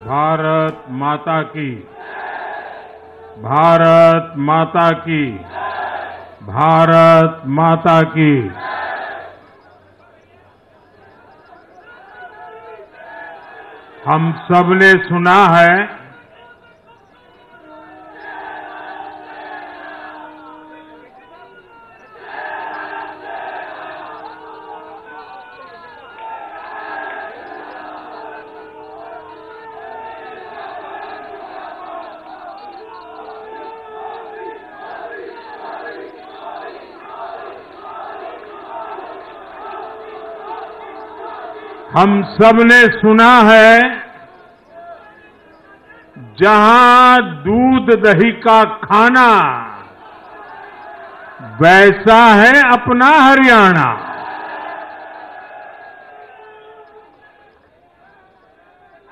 भारत माता की, भारत माता की, भारत माता की। हम सबने सुना है हम सबने सुना है जहां दूध दही का खाना वैसा है अपना हरियाणा।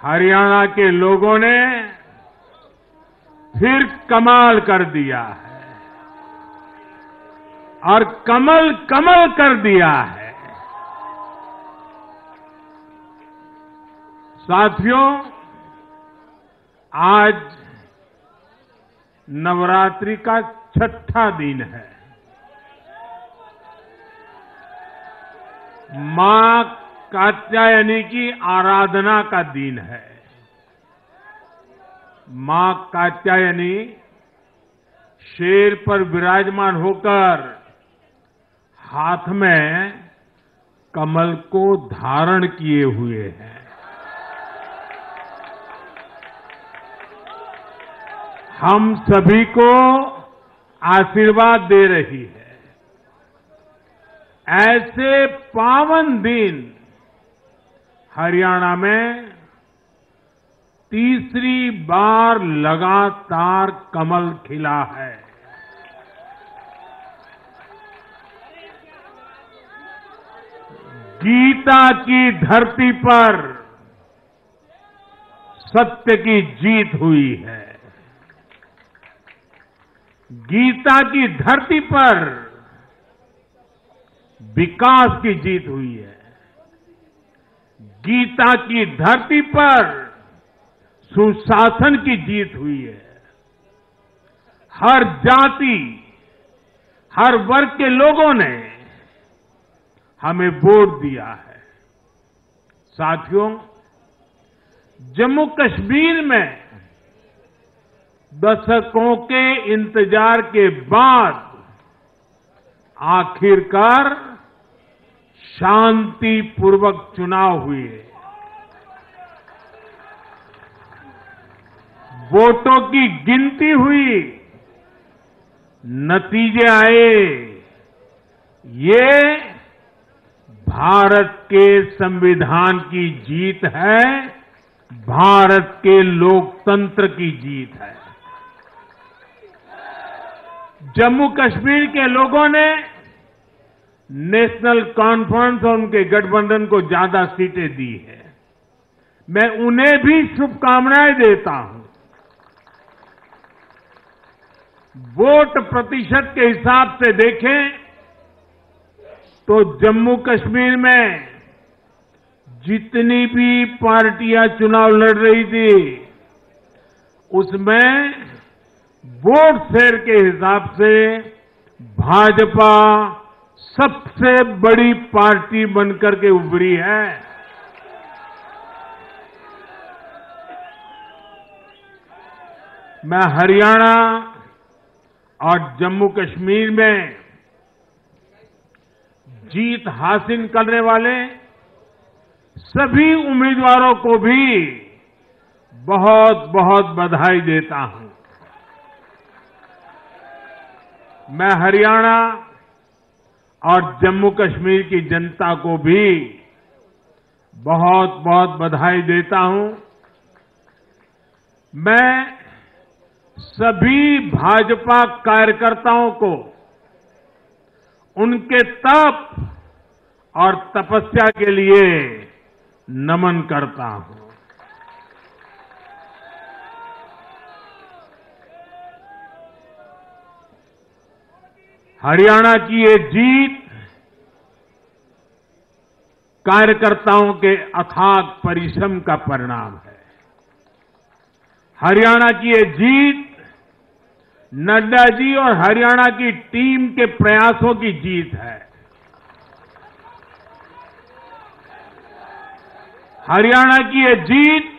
हरियाणा के लोगों ने फिर कमाल कर दिया है और कमल कमल कर दिया है। साथियों, आज नवरात्रि का छठा दिन है। मां कात्यायनी की आराधना का दिन है। मां कात्यायनी शेर पर विराजमान होकर हाथ में कमल को धारण किए हुए हैं। हम सभी को आशीर्वाद दे रही है। ऐसे पावन दिन हरियाणा में तीसरी बार लगातार कमल खिला है। गीता की धरती पर सत्य की जीत हुई है। गीता की धरती पर विकास की जीत हुई है। गीता की धरती पर सुशासन की जीत हुई है। हर जाति, हर वर्ग के लोगों ने हमें वोट दिया है। साथियों, जम्मू कश्मीर में दशकों के इंतजार के बाद आखिरकार शांतिपूर्वक चुनाव हुए। वोटों की गिनती हुई, नतीजे आए। ये भारत के संविधान की जीत है, भारत के लोकतंत्र की जीत है। जम्मू कश्मीर के लोगों ने नेशनल कॉन्फ्रेंस और उनके गठबंधन को ज्यादा सीटें दी है। मैं उन्हें भी शुभकामनाएं देता हूं। वोट प्रतिशत के हिसाब से देखें तो जम्मू कश्मीर में जितनी भी पार्टियां चुनाव लड़ रही थी, उसमें वोट शेयर के हिसाब से भाजपा सबसे बड़ी पार्टी बनकर के उभरी है। मैं हरियाणा और जम्मू कश्मीर में जीत हासिल करने वाले सभी उम्मीदवारों को भी बहुत बहुत बधाई देता हूं। मैं हरियाणा और जम्मू कश्मीर की जनता को भी बहुत बहुत बधाई देता हूं। मैं सभी भाजपा कार्यकर्ताओं को उनके तप और तपस्या के लिए नमन करता हूं। हरियाणा की ये जीत कार्यकर्ताओं के अथाग परिश्रम का परिणाम है। हरियाणा की ये जीत नड्डा जी और हरियाणा की टीम के प्रयासों की जीत है। हरियाणा की ये जीत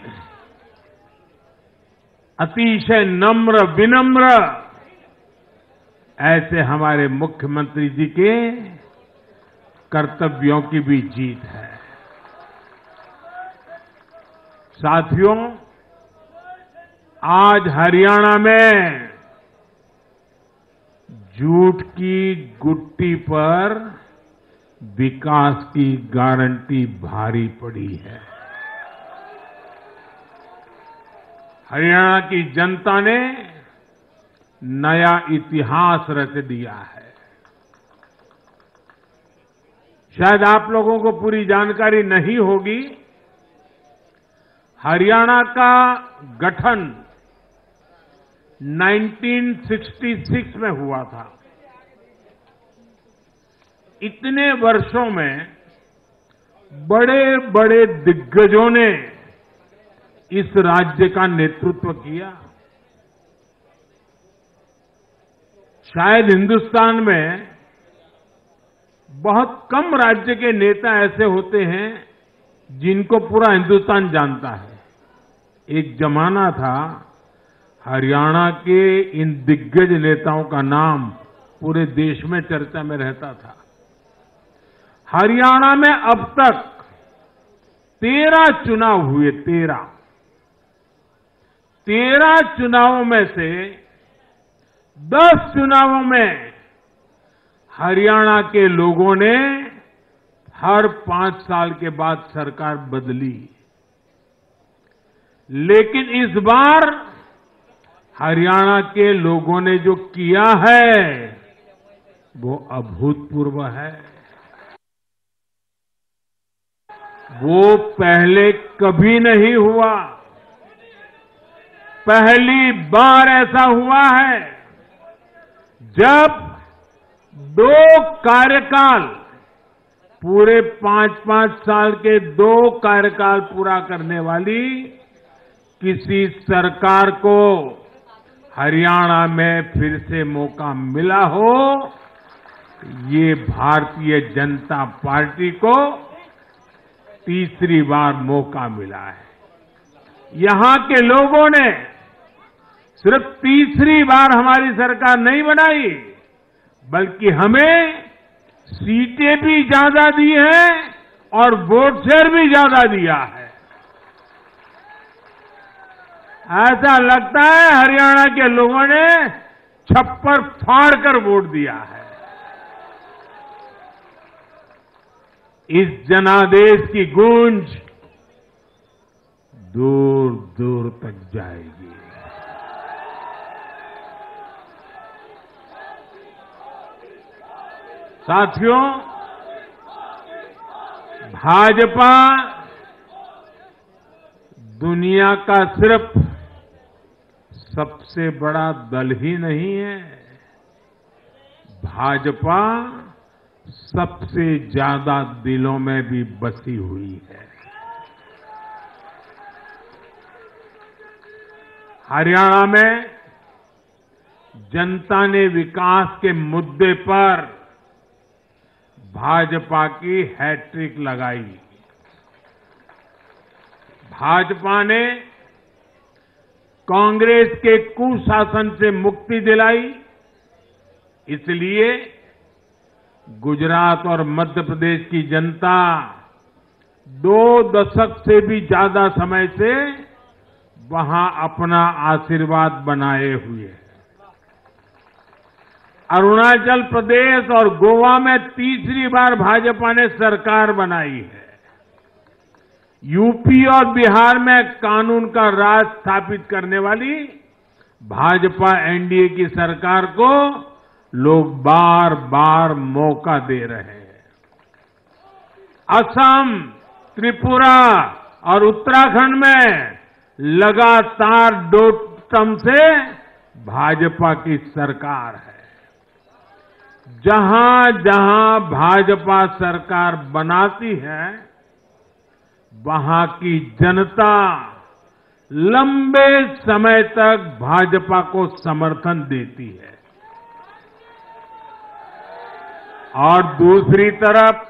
अतिशय नम्र विनम्र ऐसे हमारे मुख्यमंत्री जी के कर्तव्यों की भी जीत है। साथियों, आज हरियाणा में झूठ की गुट्टी पर विकास की गारंटी भारी पड़ी है। हरियाणा की जनता ने नया इतिहास रच दिया है। शायद आप लोगों को पूरी जानकारी नहीं होगी, हरियाणा का गठन 1966 में हुआ था। इतने वर्षों में बड़े बड़े दिग्गजों ने इस राज्य का नेतृत्व किया। शायद हिंदुस्तान में बहुत कम राज्य के नेता ऐसे होते हैं जिनको पूरा हिंदुस्तान जानता है। एक जमाना था हरियाणा के इन दिग्गज नेताओं का नाम पूरे देश में चर्चा में रहता था। हरियाणा में अब तक 13 चुनाव हुए। 13 चुनावों में से 10 चुनावों में हरियाणा के लोगों ने हर 5 साल के बाद सरकार बदली, लेकिन इस बार हरियाणा के लोगों ने जो किया है वो अभूतपूर्व है। वो पहले कभी नहीं हुआ। पहली बार ऐसा हुआ है जब 2 कार्यकाल, पूरे 5-5 साल के 2 कार्यकाल पूरा करने वाली किसी सरकार को हरियाणा में फिर से मौका मिला हो। ये भारतीय जनता पार्टी को तीसरी बार मौका मिला है। यहां के लोगों ने सिर्फ तीसरी बार हमारी सरकार नहीं बनाई, बल्कि हमें सीटें भी ज्यादा दी हैं और वोट शेयर भी ज्यादा दिया है। ऐसा लगता है हरियाणा के लोगों ने छप्पर फाड़ कर वोट दिया है। इस जनादेश की गूंज दूर दूर तक जाएगी। साथियों, भाजपा दुनिया का सिर्फ सबसे बड़ा दल ही नहीं है, भाजपा सबसे ज्यादा दिलों में भी बसी हुई है। हरियाणा में जनता ने विकास के मुद्दे पर भाजपा की हैट्रिक लगाई। भाजपा ने कांग्रेस के कुशासन से मुक्ति दिलाई। इसलिए गुजरात और मध्य प्रदेश की जनता 2 दशक से भी ज्यादा समय से वहां अपना आशीर्वाद बनाए हुए है। अरुणाचल प्रदेश और गोवा में तीसरी बार भाजपा ने सरकार बनाई है। यूपी और बिहार में कानून का राज स्थापित करने वाली भाजपा एनडीए की सरकार को लोग बार बार मौका दे रहे हैं। असम, त्रिपुरा और उत्तराखंड में लगातार 2 टर्म से भाजपा की सरकार है। जहां जहां भाजपा सरकार बनाती है, वहां की जनता लंबे समय तक भाजपा को समर्थन देती है और दूसरी तरफ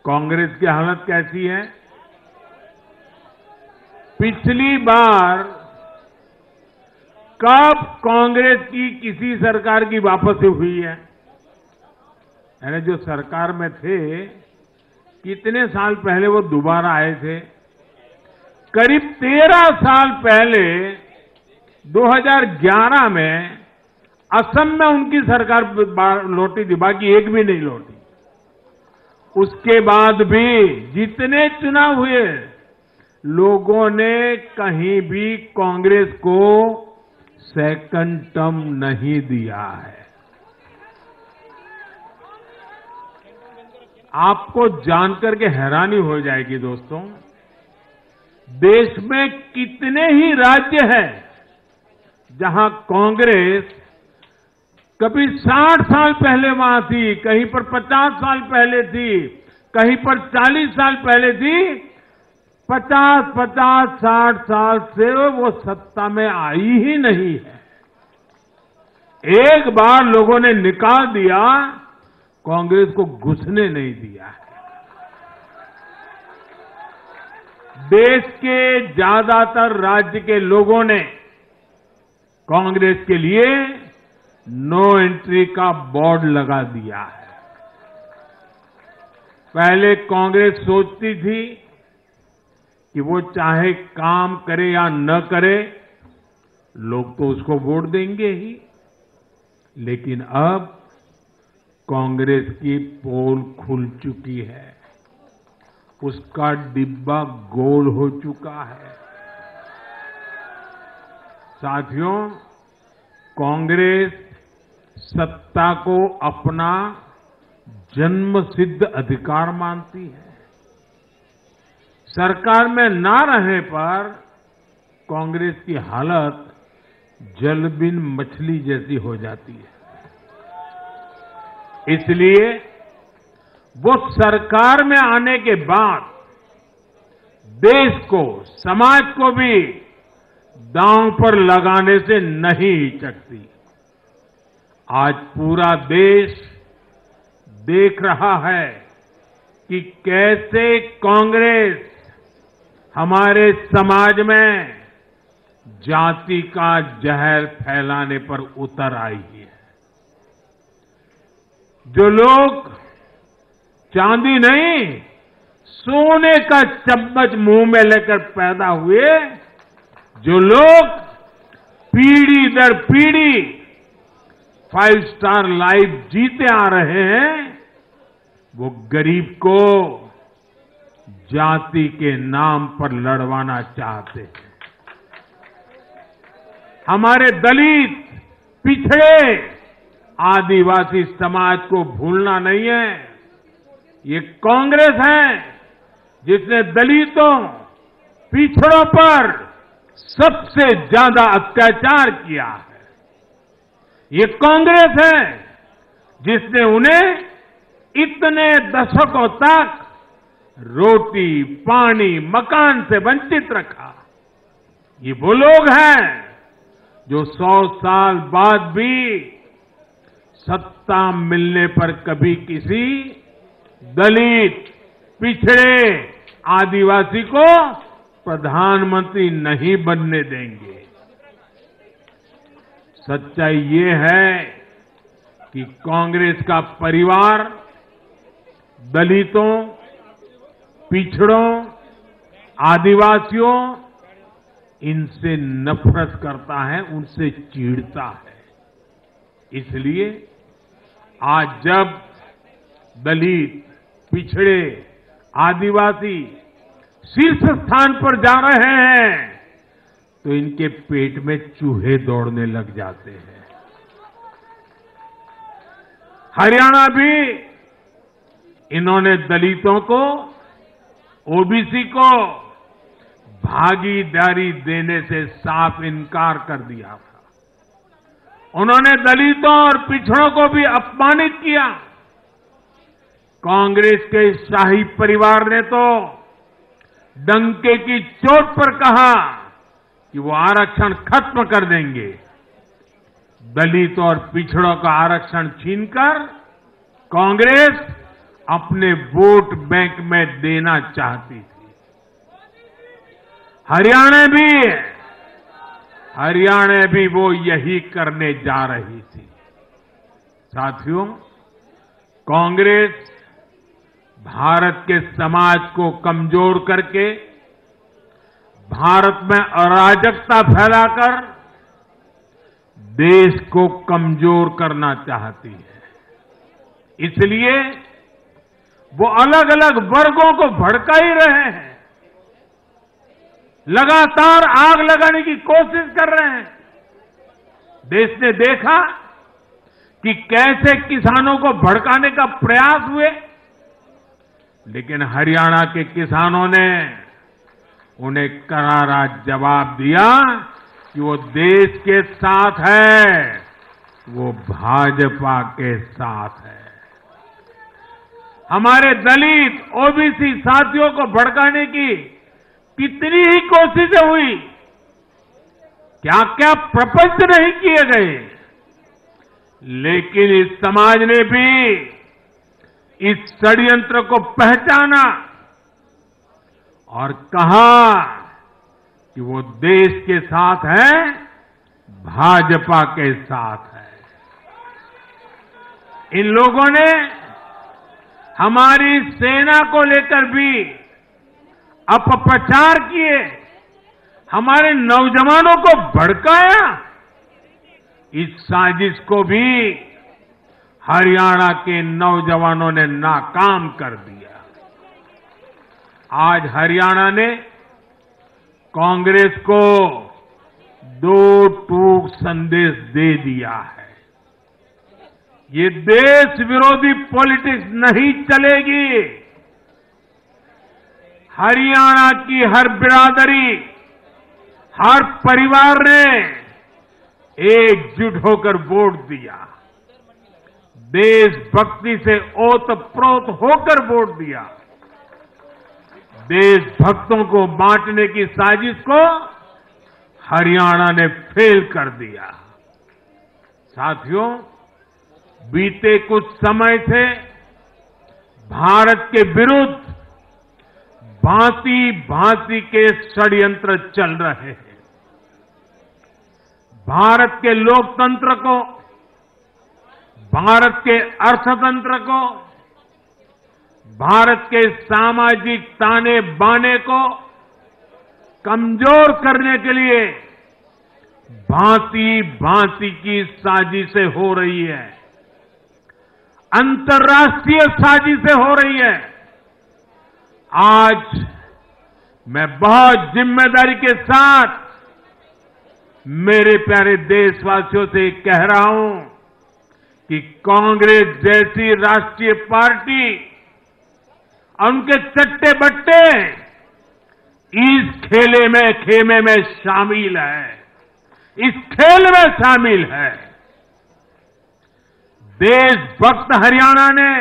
कांग्रेस की हालत कैसी है? पिछली बार कब कांग्रेस की किसी सरकार की वापसी हुई है? यानी जो सरकार में थे, कितने साल पहले वो दोबारा आए थे? करीब 13 साल पहले 2011 में असम में उनकी सरकार लौटी थी, बाकी एक भी नहीं लौटी। उसके बाद भी जितने चुनाव हुए, लोगों ने कहीं भी कांग्रेस को सेकंड टर्म नहीं दिया है। आपको जानकर के हैरानी हो जाएगी दोस्तों, देश में कितने ही राज्य हैं जहां कांग्रेस कभी 60 साल पहले वहां थी, कहीं पर 50 साल पहले थी, कहीं पर 40 साल पहले थी, 50-60 साल से वो सत्ता में आई ही नहीं है। एक बार लोगों ने निकाल दिया, कांग्रेस को घुसने नहीं दिया है। देश के ज्यादातर राज्य के लोगों ने कांग्रेस के लिए नो एंट्री का बोर्ड लगा दिया है। पहले कांग्रेस सोचती थी कि वो चाहे काम करे या न करे, लोग तो उसको वोट देंगे ही। लेकिन अब कांग्रेस की पोल खुल चुकी है, उसका डिब्बा गोल हो चुका है। साथियों, कांग्रेस सत्ता को अपना जन्मसिद्ध अधिकार मानती है। सरकार में ना रहने पर कांग्रेस की हालत जल बिन मछली जैसी हो जाती है। इसलिए वो सरकार में आने के बाद देश को, समाज को भी दांव पर लगाने से नहीं हिचकती। आज पूरा देश देख रहा है कि कैसे कांग्रेस हमारे समाज में जाति का जहर फैलाने पर उतर आई है। जो लोग चांदी नहीं, सोने का चम्मच मुंह में लेकर पैदा हुए, जो लोग पीढ़ी दर पीढ़ी 5 स्टार लाइफ जीते आ रहे हैं, वो गरीब को जाति के नाम पर लड़वाना चाहते हैं। हमारे दलित, पिछड़े, आदिवासी समाज को भूलना नहीं है। ये कांग्रेस है जिसने दलितों, पिछड़ों पर सबसे ज्यादा अत्याचार किया है। ये कांग्रेस है जिसने उन्हें इतने दशकों तक रोटी, पानी, मकान से वंचित रखा। ये वो लोग हैं जो 100 साल बाद भी सत्ता मिलने पर कभी किसी दलित, पिछड़े, आदिवासी को प्रधानमंत्री नहीं बनने देंगे। सच्चाई ये है कि कांग्रेस का परिवार दलितों, पिछड़ों, आदिवासियों, इनसे नफरत करता है, उनसे चिढ़ता है। इसलिए आज जब दलित, पिछड़े, आदिवासी शीर्ष स्थान पर जा रहे हैं, तो इनके पेट में चूहे दौड़ने लग जाते हैं। हरियाणा भी इन्होंने दलितों को, ओबीसी को भागीदारी देने से साफ इनकार कर दिया था। उन्होंने दलितों और पिछड़ों को भी अपमानित किया। कांग्रेस के शाही परिवार ने तो डंके की चोट पर कहा कि वो आरक्षण खत्म कर देंगे। दलित और पिछड़ों का आरक्षण छीनकर कांग्रेस अपने वोट बैंक में देना चाहती थी। हरियाणा भी वो यही करने जा रही थी। साथियों, कांग्रेस भारत के समाज को कमजोर करके, भारत में अराजकता फैलाकर देश को कमजोर करना चाहती है। इसलिए वो अलग अलग वर्गों को भड़का ही रहे हैं, लगातार आग लगाने की कोशिश कर रहे हैं। देश ने देखा कि कैसे किसानों को भड़काने का प्रयास हुए, लेकिन हरियाणा के किसानों ने उन्हें करारा जवाब दिया कि वो देश के साथ है, वो भाजपा के साथ है। हमारे दलित ओबीसी साथियों को भड़काने की कितनी ही कोशिशें हुई, क्या क्या प्रपंच नहीं किए गए, लेकिन इस समाज ने भी इस षड्यंत्र को पहचाना और कहा कि वो देश के साथ है, भाजपा के साथ है। इन लोगों ने हमारी सेना को लेकर भी अपप्रचार किए, हमारे नौजवानों को भड़काया। इस साजिश को भी हरियाणा के नौजवानों ने नाकाम कर दिया। आज हरियाणा ने कांग्रेस को दो टूक संदेश दे दिया है। ये देश विरोधी पॉलिटिक्स नहीं चलेगी। हरियाणा की हर बिरादरी, हर परिवार ने एकजुट होकर वोट दिया, देशभक्ति से ओतप्रोत होकर वोट दिया। देशभक्तों को बांटने की साजिश को हरियाणा ने फेल कर दिया। साथियों, बीते कुछ समय से भारत के विरुद्ध भांति भांति के षड्यंत्र चल रहे हैं। भारत के लोकतंत्र को, भारत के अर्थतंत्र को, भारत के सामाजिक ताने बाने को कमजोर करने के लिए भांति भांति की साजिशें हो रही है, अंतर्राष्ट्रीय साजिशें हो रही है। आज मैं बहुत जिम्मेदारी के साथ मेरे प्यारे देशवासियों से कह रहा हूं कि कांग्रेस जैसी राष्ट्रीय पार्टी और उनके चट्टे बट्टे इस खेमे में शामिल है, इस खेल में शामिल है। देशभक्त हरियाणा ने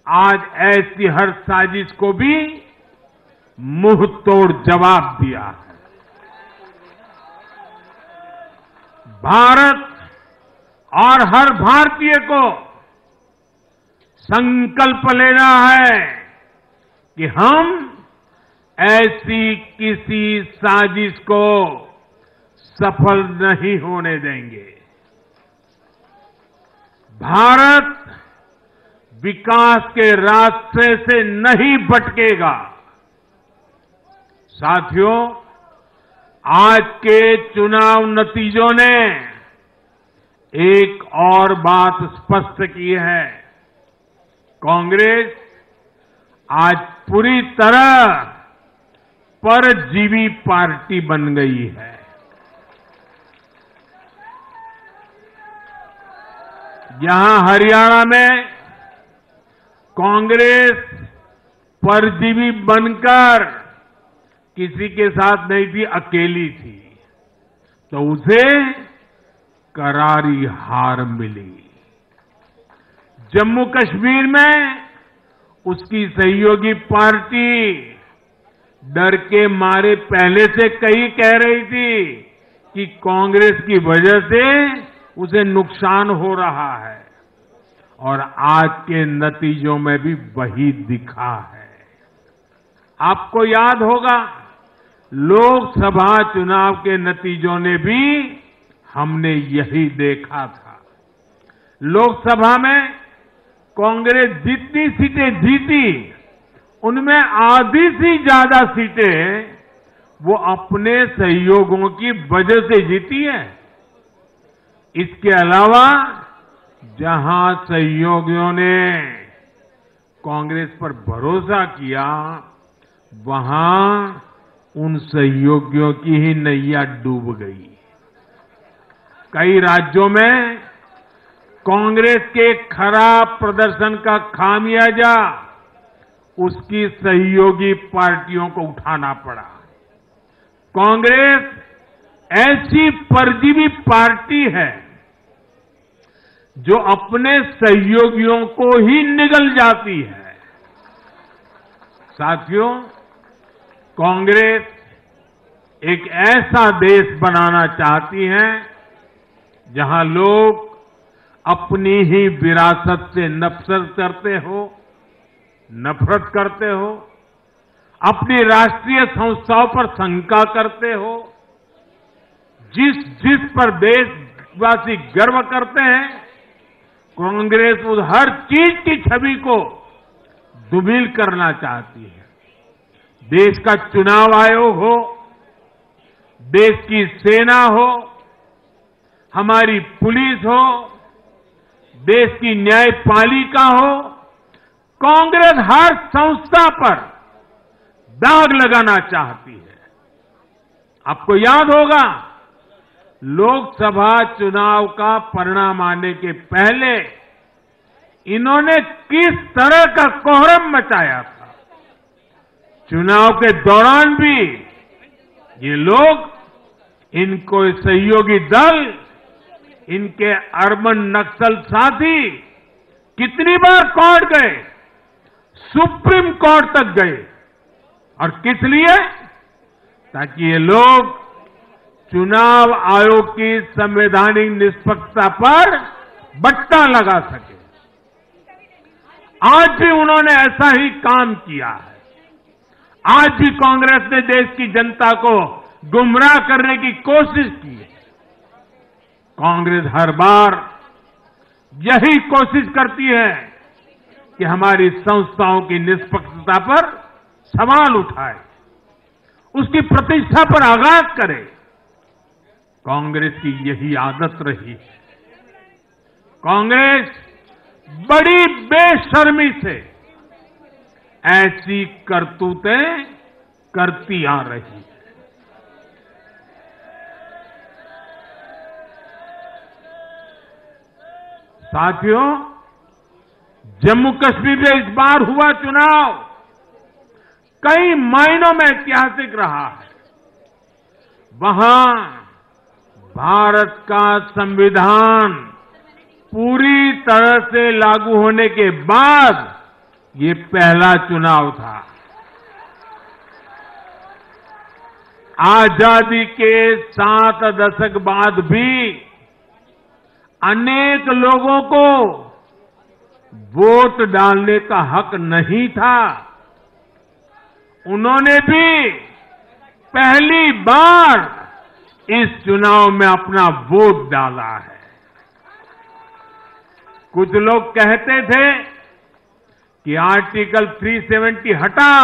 आज ऐसी हर साजिश को भी मुंह तोड़ जवाब दिया है। भारत और हर भारतीय को संकल्प लेना है कि हम ऐसी किसी साजिश को सफल नहीं होने देंगे। भारत विकास के रास्ते से नहीं भटकेगा। साथियों, आज के चुनाव नतीजों ने एक और बात स्पष्ट की है। कांग्रेस आज पूरी तरह परजीवी पार्टी बन गई है। यहां हरियाणा में कांग्रेस परजीवी बनकर किसी के साथ नहीं थी, अकेली थी, तो उसे करारी हार मिली। जम्मू कश्मीर में उसकी सहयोगी पार्टी डर के मारे पहले से कई कह रही थी कि कांग्रेस की वजह से उसे नुकसान हो रहा है और आज के नतीजों में भी वही दिखा है। आपको याद होगा लोकसभा चुनाव के नतीजों ने भी हमने यही देखा था। लोकसभा में कांग्रेस जितनी सीटें जीती उनमें आधी से ज्यादा सीटें वो अपने सहयोगियों की वजह से जीती है। इसके अलावा जहां सहयोगियों ने कांग्रेस पर भरोसा किया वहां उन सहयोगियों की ही नैया डूब गई। कई राज्यों में कांग्रेस के खराब प्रदर्शन का खामियाजा उसकी सहयोगी पार्टियों को उठाना पड़ा। कांग्रेस ऐसी परजीवी पार्टी है जो अपने सहयोगियों को ही निगल जाती है। साथियों, कांग्रेस एक ऐसा देश बनाना चाहती है जहां लोग अपनी ही विरासत से नफरत करते हो, अपनी राष्ट्रीय संस्थाओं पर शंका करते हो, जिस पर देशवासी गर्व करते हैं, कांग्रेस उस हर चीज की छवि को धूमिल करना चाहती है। देश का चुनाव आयोग हो, देश की सेना हो, हमारी पुलिस हो, देश की न्यायपालिका हो, कांग्रेस हर संस्था पर दाग लगाना चाहती है। आपको याद होगा लोकसभा चुनाव का परिणाम आने के पहले इन्होंने किस तरह का कोहराम मचाया था। चुनाव के दौरान भी ये लोग, इनको सहयोगी दल, इनके अर्बन नक्सल साथी कितनी बार कोर्ट गए, सुप्रीम कोर्ट तक गए। और किस लिए? ताकि ये लोग चुनाव आयोग की संवैधानिक निष्पक्षता पर बट्टा लगा सके। आज भी उन्होंने ऐसा ही काम किया है। आज भी कांग्रेस ने देश की जनता को गुमराह करने की कोशिश की है। कांग्रेस हर बार यही कोशिश करती है कि हमारी संस्थाओं की निष्पक्षता पर सवाल उठाए, उसकी प्रतिष्ठा पर आघात करे। कांग्रेस की यही आदत रही है। कांग्रेस बड़ी बेशर्मी से ऐसी करतूतें करती आ रही है। साथियों, जम्मू कश्मीर में इस बार हुआ चुनाव कई मायनों में ऐतिहासिक रहा है। वहां भारत का संविधान पूरी तरह से लागू होने के बाद ये पहला चुनाव था। आजादी के 7 दशक बाद भी अनेक लोगों को वोट डालने का हक नहीं था। उन्होंने भी पहली बार इस चुनाव में अपना वोट डाला है। कुछ लोग कहते थे कि आर्टिकल 370 हटा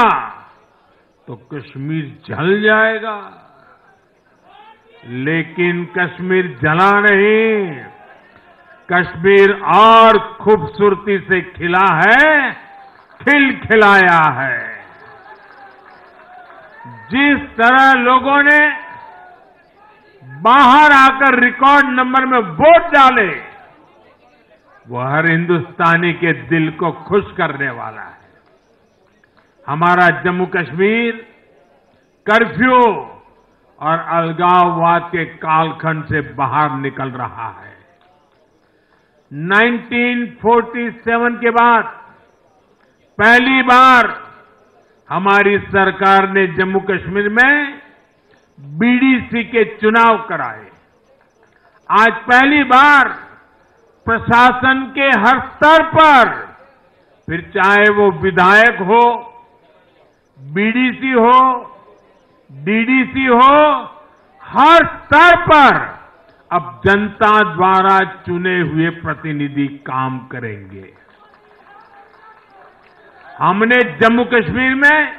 तो कश्मीर जल जाएगा, लेकिन कश्मीर जला नहीं, कश्मीर और खूबसूरती से खिला है, खिलखिलाया है। जिस तरह लोगों ने बाहर आकर रिकॉर्ड नंबर में वोट डाले, वो हर हिंदुस्तानी के दिल को खुश करने वाला है। हमारा जम्मू कश्मीर कर्फ्यू और अलगाववाद के कालखंड से बाहर निकल रहा है। 1947 के बाद पहली बार हमारी सरकार ने जम्मू कश्मीर में बीडीसी के चुनाव कराए। आज पहली बार प्रशासन के हर स्तर पर, फिर चाहे वो विधायक हो, बीडीसी हो, डीडीसी हो, हर स्तर पर अब जनता द्वारा चुने हुए प्रतिनिधि काम करेंगे। हमने जम्मू कश्मीर में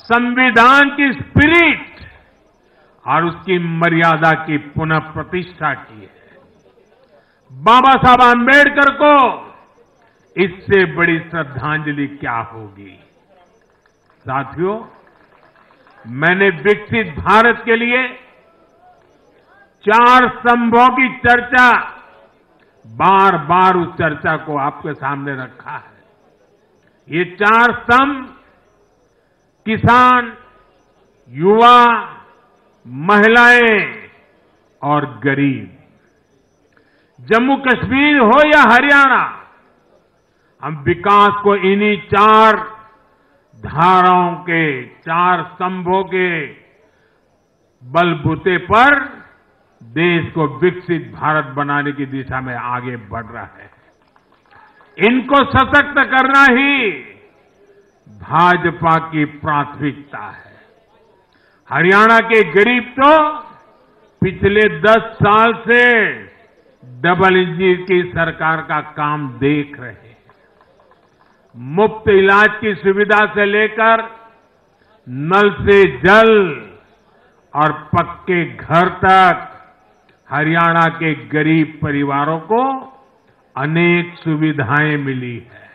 संविधान की स्पिरिट और उसकी मर्यादा की पुनः प्रतिष्ठा की है। बाबा साहब आम्बेडकर को इससे बड़ी श्रद्धांजलि क्या होगी। साथियों, मैंने विकसित भारत के लिए 4 स्तंभों की चर्चा, बार बार उस चर्चा को आपके सामने रखा है। ये 4 स्तंभ किसान, युवा, महिलाएं और गरीब। जम्मू कश्मीर हो या हरियाणा, हम विकास को इन्हीं 4 धाराओं के, 4 स्तंभों के बलबूते पर देश को विकसित भारत बनाने की दिशा में आगे बढ़ रहा है। इनको सशक्त करना ही भाजपा की प्राथमिकता है। हरियाणा के गरीब तो पिछले 10 साल से डबल इंजन की सरकार का काम देख रहे हैं। मुफ्त इलाज की सुविधा से लेकर नल से जल और पक्के घर तक हरियाणा के गरीब परिवारों को अनेक सुविधाएं मिली है।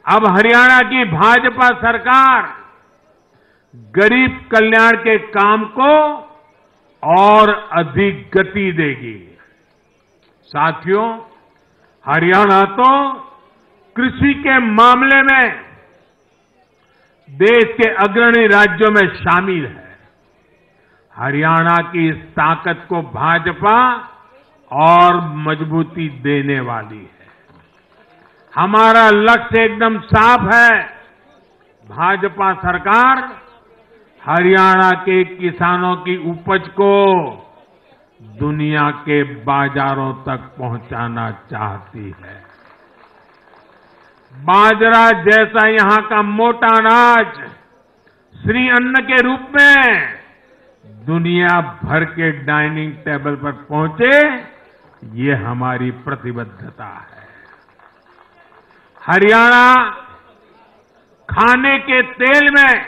अब हरियाणा की भाजपा सरकार गरीब कल्याण के काम को और अधिक गति देगी। साथियों, हरियाणा तो कृषि के मामले में देश के अग्रणी राज्यों में शामिल है। हरियाणा की इस ताकत को भाजपा और मजबूती देने वाली है। हमारा लक्ष्य एकदम साफ है। भाजपा सरकार हरियाणा के किसानों की उपज को दुनिया के बाजारों तक पहुंचाना चाहती है। बाजरा जैसा यहां का मोटा अनाज श्री अन्न के रूप में दुनिया भर के डाइनिंग टेबल पर पहुंचे, ये हमारी प्रतिबद्धता है। हरियाणा खाने के तेल में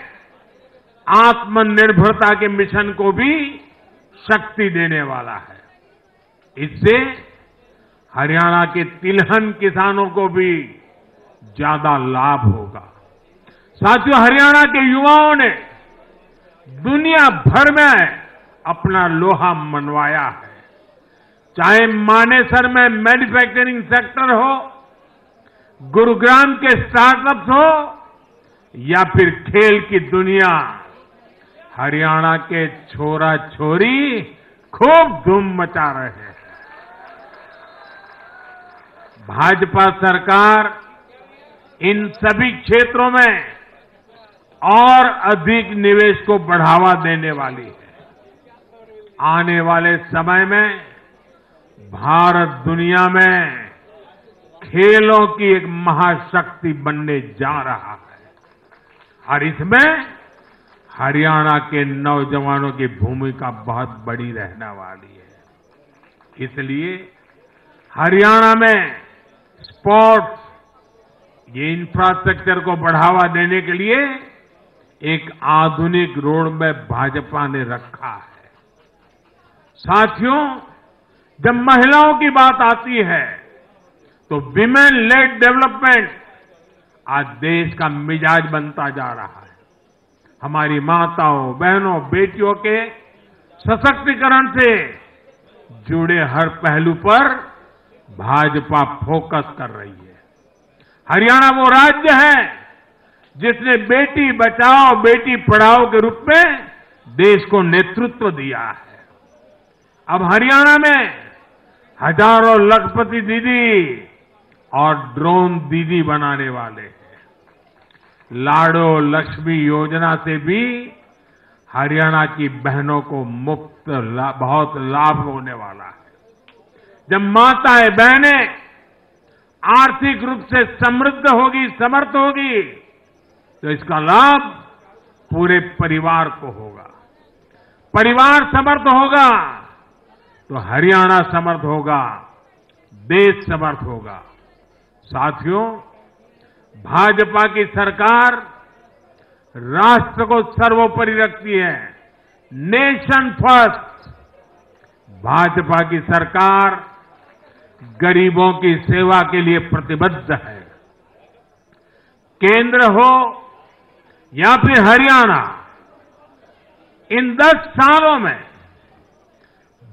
आत्मनिर्भरता के मिशन को भी शक्ति देने वाला है। इससे हरियाणा के तिलहन किसानों को भी ज्यादा लाभ होगा। साथियों, हरियाणा के युवाओं ने दुनिया भर में अपना लोहा मनवाया है। चाहे मानेसर में मैन्युफैक्चरिंग सेक्टर हो, गुरुग्राम के स्टार्टअप्स हो या फिर खेल की दुनिया, हरियाणा के छोरा छोरी खूब धूम मचा रहे हैं। भाजपा सरकार इन सभी क्षेत्रों में और अधिक निवेश को बढ़ावा देने वाली है। आने वाले समय में भारत दुनिया में खेलों की एक महाशक्ति बनने जा रहा है और इसमें हरियाणा के नौजवानों की भूमिका बहुत बड़ी रहने वाली है। इसलिए हरियाणा में स्पोर्ट्स, ये इंफ्रास्ट्रक्चर को बढ़ावा देने के लिए एक आधुनिक रोड मैप भाजपा ने रखा है। साथियों, जब महिलाओं की बात आती है तो विमेन लेड डेवलपमेंट आज देश का मिजाज बनता जा रहा है। हमारी माताओं, बहनों, बेटियों के सशक्तिकरण से जुड़े हर पहलू पर भाजपा फोकस कर रही है। हरियाणा वो राज्य है जिसने बेटी बचाओ बेटी पढ़ाओ के रूप में देश को नेतृत्व दिया है। अब हरियाणा में हजारों लखपति दीदी और ड्रोन दीदी बनाने वाले हैं। लाडो लक्ष्मी योजना से भी हरियाणा की बहनों को मुफ्त बहुत लाभ होने वाला है। जब माताएं बहनें आर्थिक रूप से समृद्ध होगी, समर्थ होगी, तो इसका लाभ पूरे परिवार को होगा। परिवार समर्थ होगा तो हरियाणा समर्थ होगा, देश समर्थ होगा। साथियों, भाजपा की सरकार राष्ट्र को सर्वोपरि रखती है। Nation first. भाजपा की सरकार गरीबों की सेवा के लिए प्रतिबद्ध है। केंद्र हो या फिर हरियाणा, इन 10 सालों में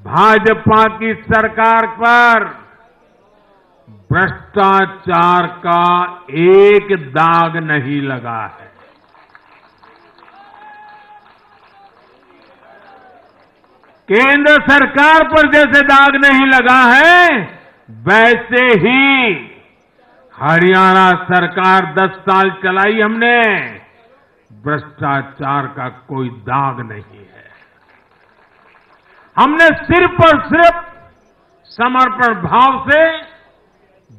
भाजपा की सरकार पर भ्रष्टाचार का एक दाग नहीं लगा है। केंद्र सरकार पर जैसे दाग नहीं लगा है, वैसे ही हरियाणा सरकार 10 साल चलाई हमने, भ्रष्टाचार का कोई दाग नहीं है। हमने सिर्फ और सिर्फ समर्पण भाव से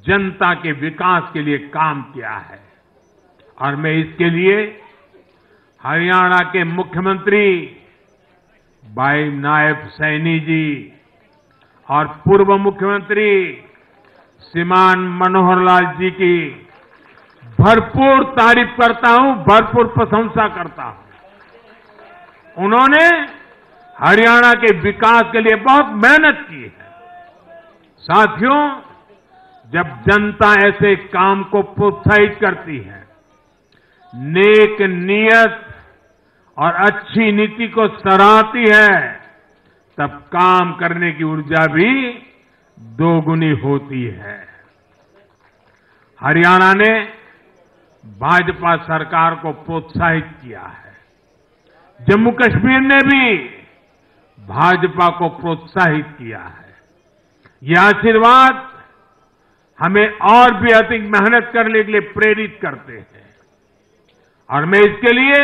जनता के विकास के लिए काम किया है। और मैं इसके लिए हरियाणा के मुख्यमंत्री भाई नायब सैनी जी और पूर्व मुख्यमंत्री श्रीमान मनोहर लाल जी की भरपूर तारीफ करता हूं, भरपूर प्रशंसा करता हूं। उन्होंने हरियाणा के विकास के लिए बहुत मेहनत की है। साथियों, जब जनता ऐसे काम को प्रोत्साहित करती है, नेक नियत और अच्छी नीति को सराहती है, तब काम करने की ऊर्जा भी दोगुनी होती है। हरियाणा ने भाजपा सरकार को प्रोत्साहित किया है। जम्मू कश्मीर ने भी भाजपा को प्रोत्साहित किया है। यह आशीर्वाद हमें और भी अधिक मेहनत करने के लिए प्रेरित करते हैं। और मैं इसके लिए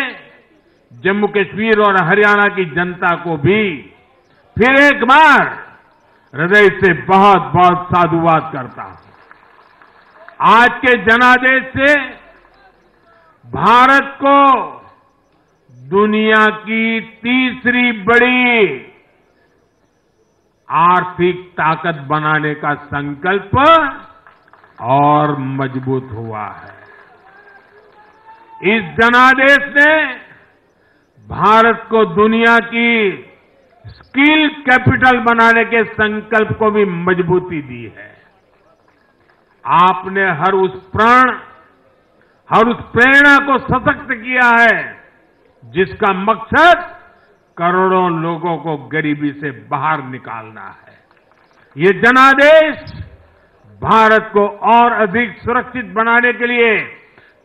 जम्मू कश्मीर और हरियाणा की जनता को भी फिर एक बार हृदय से बहुत बहुत साधुवाद करता हूं। आज के जनादेश से भारत को दुनिया की तीसरी बड़ी आर्थिक ताकत बनाने का संकल्प और मजबूत हुआ है। इस जनादेश ने भारत को दुनिया की स्किल कैपिटल बनाने के संकल्प को भी मजबूती दी है। आपने हर उस प्राण, हर उस प्रेरणा को सशक्त किया है जिसका मकसद करोड़ों लोगों को गरीबी से बाहर निकालना है। ये जनादेश भारत को और अधिक सुरक्षित बनाने के लिए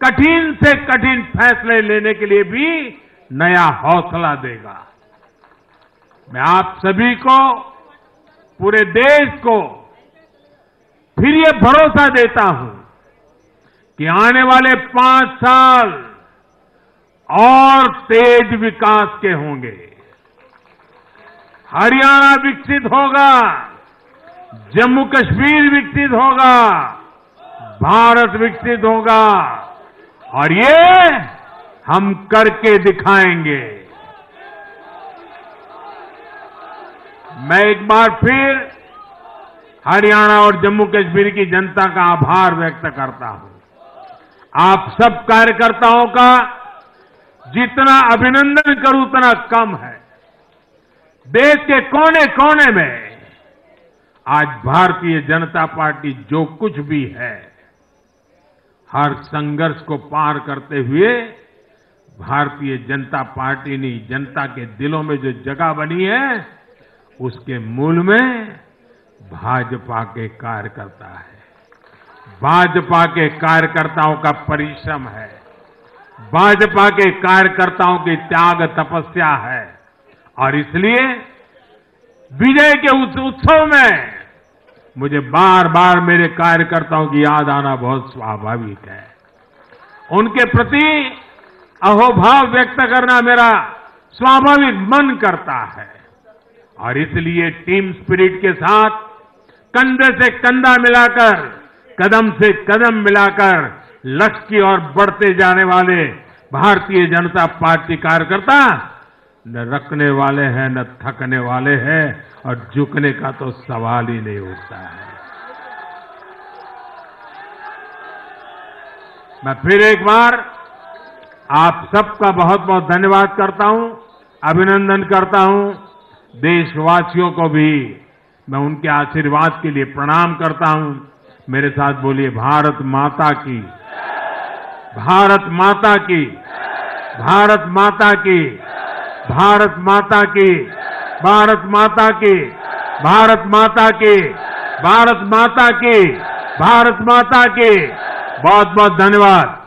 कठिन से कठिन फैसले लेने के लिए भी नया हौसला देगा। मैं आप सभी को, पूरे देश को फिर ये भरोसा देता हूं कि आने वाले 5 साल और तेज विकास के होंगे। हरियाणा विकसित होगा, जम्मू कश्मीर विकसित होगा, भारत विकसित होगा और ये हम करके दिखाएंगे। मैं एक बार फिर हरियाणा और जम्मू कश्मीर की जनता का आभार व्यक्त करता हूं। आप सब कार्यकर्ताओं का जितना अभिनंदन करूं उतना कम है। देश के कोने कोने में आज भारतीय जनता पार्टी जो कुछ भी है, हर संघर्ष को पार करते हुए भारतीय जनता पार्टी ने जनता के दिलों में जो जगह बनी है, उसके मूल में भाजपा के कार्यकर्ता है। भाजपा के कार्यकर्ताओं का परिश्रम है, भाजपा के कार्यकर्ताओं की त्याग तपस्या है। और इसलिए विजय के उस उत्सव में मुझे बार बार मेरे कार्यकर्ताओं की याद आना बहुत स्वाभाविक है। उनके प्रति अहोभाव व्यक्त करना मेरा स्वाभाविक मन करता है और इसलिए टीम स्पिरिट के साथ कंधे से कंधा मिलाकर, कदम से कदम मिलाकर लक्ष्य की ओर बढ़ते जाने वाले भारतीय जनता पार्टी कार्यकर्ता न रखने वाले हैं न थकने वाले हैं और झुकने का तो सवाल ही नहीं उठता है। मैं फिर एक बार आप सबका बहुत बहुत धन्यवाद करता हूं, अभिनंदन करता हूं। देशवासियों को भी मैं उनके आशीर्वाद के लिए प्रणाम करता हूं। मेरे साथ बोलिए भारत माता की, भारत माता की, भारत माता की, भारत माता की, भारत माता की, भारत माता की, भारत माता की, भारत माता की। बहुत बहुत धन्यवाद।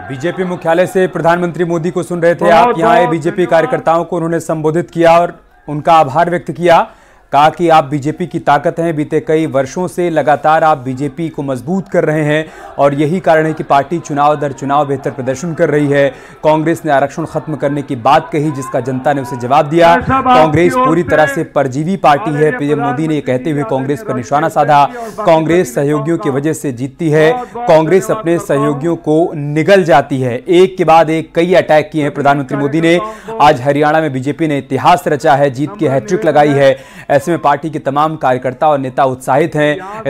बीजेपी मुख्यालय से प्रधानमंत्री मोदी को सुन रहे थे आप। यहाँ आए बीजेपी कार्यकर्ताओं को उन्होंने संबोधित किया और उनका आभार व्यक्त किया। कहा कि आप बीजेपी की ताकत हैं, बीते कई वर्षों से लगातार आप बीजेपी को मजबूत कर रहे हैं और यही कारण है कि पार्टी चुनाव दर चुनाव बेहतर प्रदर्शन कर रही है। कांग्रेस ने आरक्षण खत्म करने की बात कही जिसका जनता ने उसे जवाब दिया। कांग्रेस पूरी तरह से परजीवी पार्टी है, पीएम मोदी ने कहते हुए कांग्रेस पर निशाना साधा। कांग्रेस सहयोगियों की वजह से जीतती है, कांग्रेस अपने सहयोगियों को निगल जाती है। एक के बाद एक कई अटैक किए हैं प्रधानमंत्री मोदी ने। आज हरियाणा में बीजेपी ने इतिहास रचा है, जीत की हैट्रिक लगाई है। ऐसे में पार्टी के तमाम कार्यकर्ता और नेता उत्साहित हैं।